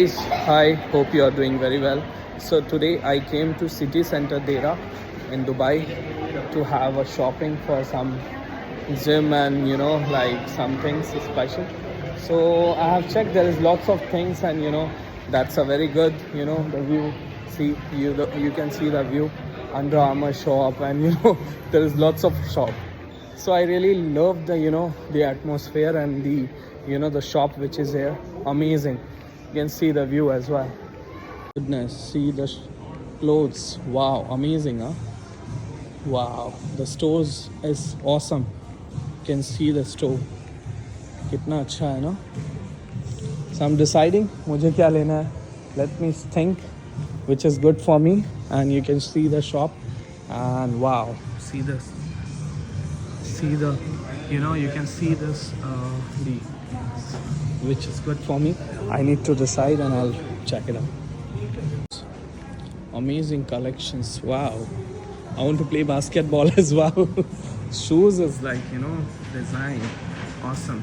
Guys, hi, hope you are doing very well. So today I came to city center Dera in Dubai to have a shopping for some gym and like some things special. So I have checked, there is lots of things, and that's a very good, the view. See, you can see the view. Under Armour shop, and there is lots of shop. So I really love the the atmosphere and the the shop which is here. Amazing. You can see the view as well. Goodness, see the clothes. Wow, amazing, huh? Wow, the stores is awesome. You can see the store. कितना अच्छा है ना? So I'm deciding मुझे क्या लेना है. Let me think which is good for me, and you can see the shop, and wow, see this. See the you can see this the which is good for me. I need to decide and I'll check it out. Amazing collections. Wow, I want to play basketball as well. Shoes is like design awesome.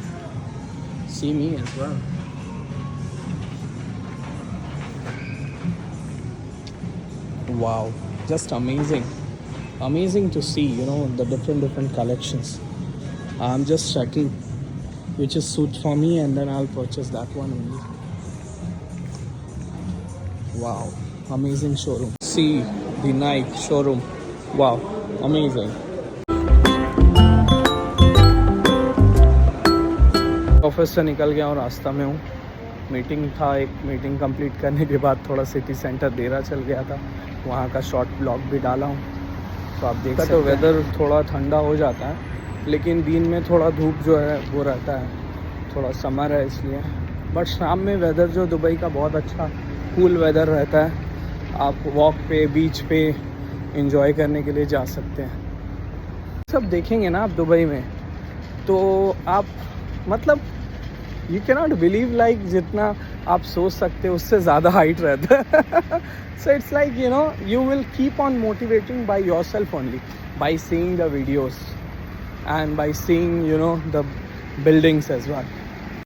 See me as well. Wow, just amazing to see the different collections. I'm just checking which is suit for me, and then I'll purchase that one only. Wow, amazing showroom. See the Nike showroom. Wow, amazing. Office से निकल गया और रास्ता में हूँ. Meeting था, एक meeting complete करने के बाद थोड़ा सिटी सेंटर देरा चल गया था. वहाँ का शॉर्ट ब्लॉग भी डाला हूँ. तो आप देख सकते हो वेदर थोड़ा ठंडा हो जाता है, लेकिन दिन में थोड़ा धूप जो है वो रहता है. थोड़ा समर है इसलिए. बट शाम में वेदर जो दुबई का बहुत अच्छा कूल वेदर रहता है. आप वॉक पे, बीच पे एंजॉय करने के लिए जा सकते हैं. सब देखेंगे ना आप दुबई में, तो आप मतलब you can not believe, like जितना आप सोच सकते हो उससे ज़्यादा हाइट रहता है. So it's like you will keep on motivating by yourself only, by seeing the videos and by seeing the buildings as well.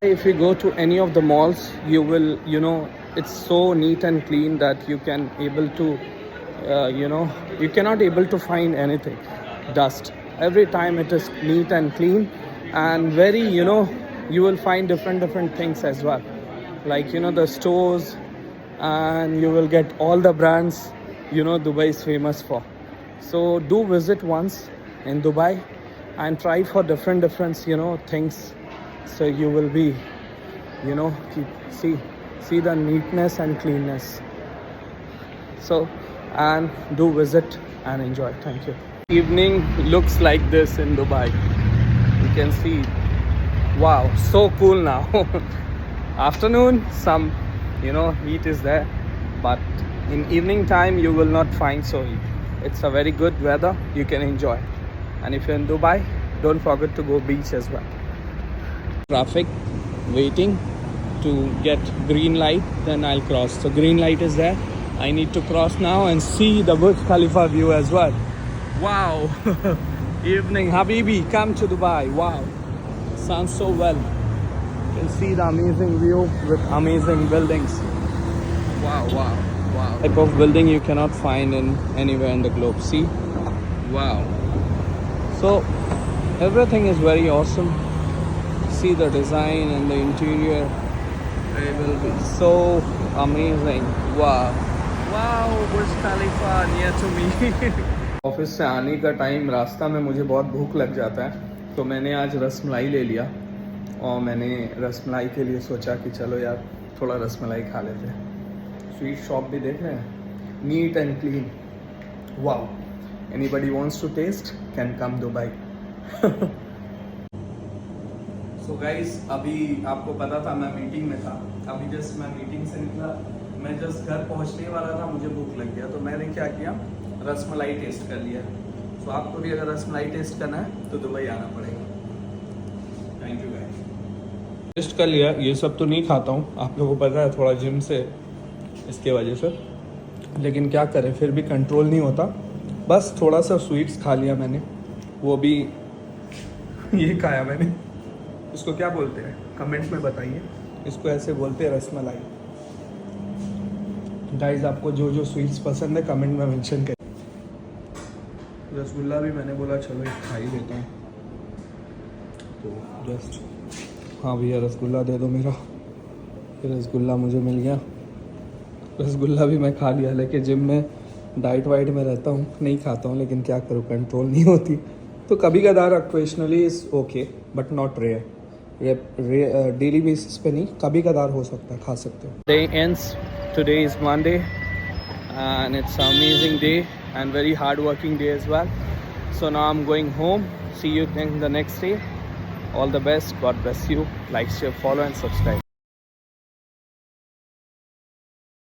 If you go to any of the malls, you will it's so neat and clean that you can able to you cannot able to find anything dust. Every time it is neat and clean, and very you will find different things as well, like the stores, and you will get all the brands Dubai is famous for. So do visit once in Dubai and try for different things, so you will be see the neatness and cleanness. So, and do visit and enjoy. Thank you. Evening looks like this in Dubai. You can see. Wow, so cool now. Afternoon, some heat is there, but in evening time you will not find so heat. It's a very good weather. You can enjoy. And if you're in Dubai, don't forget to go beach as well. Traffic, waiting to get green light, then I'll cross. So green light is there. I need to cross now and see the Burj Khalifa view as well. Wow. Evening, Habibi, come to Dubai. Wow, sounds so well. You can see the amazing view with amazing buildings. Wow. Type of building you cannot find in anywhere in the globe. See? Wow. So everything is very awesome. See the design and the interior. It will be so amazing. Wow, Burj Khalifa near to me. Office से आने का time, रास्ता में मुझे बहुत भूख लग जाता है, तो मैंने आज रसमलाई ले लिया. और मैंने रसमलाई के लिए सोचा कि चलो यार थोड़ा रसमलाई खा लेते हैं. स्वीट शॉप भी देख रहे हैं, neat and clean. Wow, anybody wants to taste can come Dubai. So guys, अभी आपको पता था मैं मीटिंग में था. अभी जस्ट मैं मीटिंग से निकला, मैं जस्ट घर पहुंचने वाला था, मुझे भूख लग गया, तो मैंने क्या किया, रसमलाई टेस्ट कर लिया. तो आपको भी अगर रसमलाई टेस्ट करना है तो दुबई आना पड़ेगा. Thank you guys. टेस्ट कर लिया. ये सब तो नहीं खाता हूँ, आप लोगों को पता है, थोड़ा जिम से इसके वजह से, लेकिन क्या करें, फिर भी कंट्रोल नहीं होता. बस थोड़ा सा स्वीट्स खा लिया मैंने, वो भी ये खाया मैंने. इसको क्या बोलते हैं कमेंट्स में बताइए. इसको ऐसे बोलते हैं रसमलाई. गाइस आपको जो जो स्वीट्स पसंद है कमेंट में मेंशन करें। रसगुल्ला भी मैंने बोला चलो एक खा ही लेता हूँ, तो जस्ट हाँ भैया रसगुल्ला दे दो मेरा। फिर रसगुल्ला मुझे मिल गया। रसगुल्ला भी मैं खा लिया, लेकिन जिम में डाइट वाइट में रहता हूँ, नहीं खाता हूँ, लेकिन क्या करूँ कंट्रोल नहीं होती। तो कभी कदार occasionally is okay but not rare. ये डेली बेसिस पे नहीं, कभी कदार हो सकता है, खा सकते हो। Day ends, today is Monday and it's an amazing day and very hard working day as well. So now I'm going home. See you in the next day. All the best. God bless you. Like, share, follow and subscribe.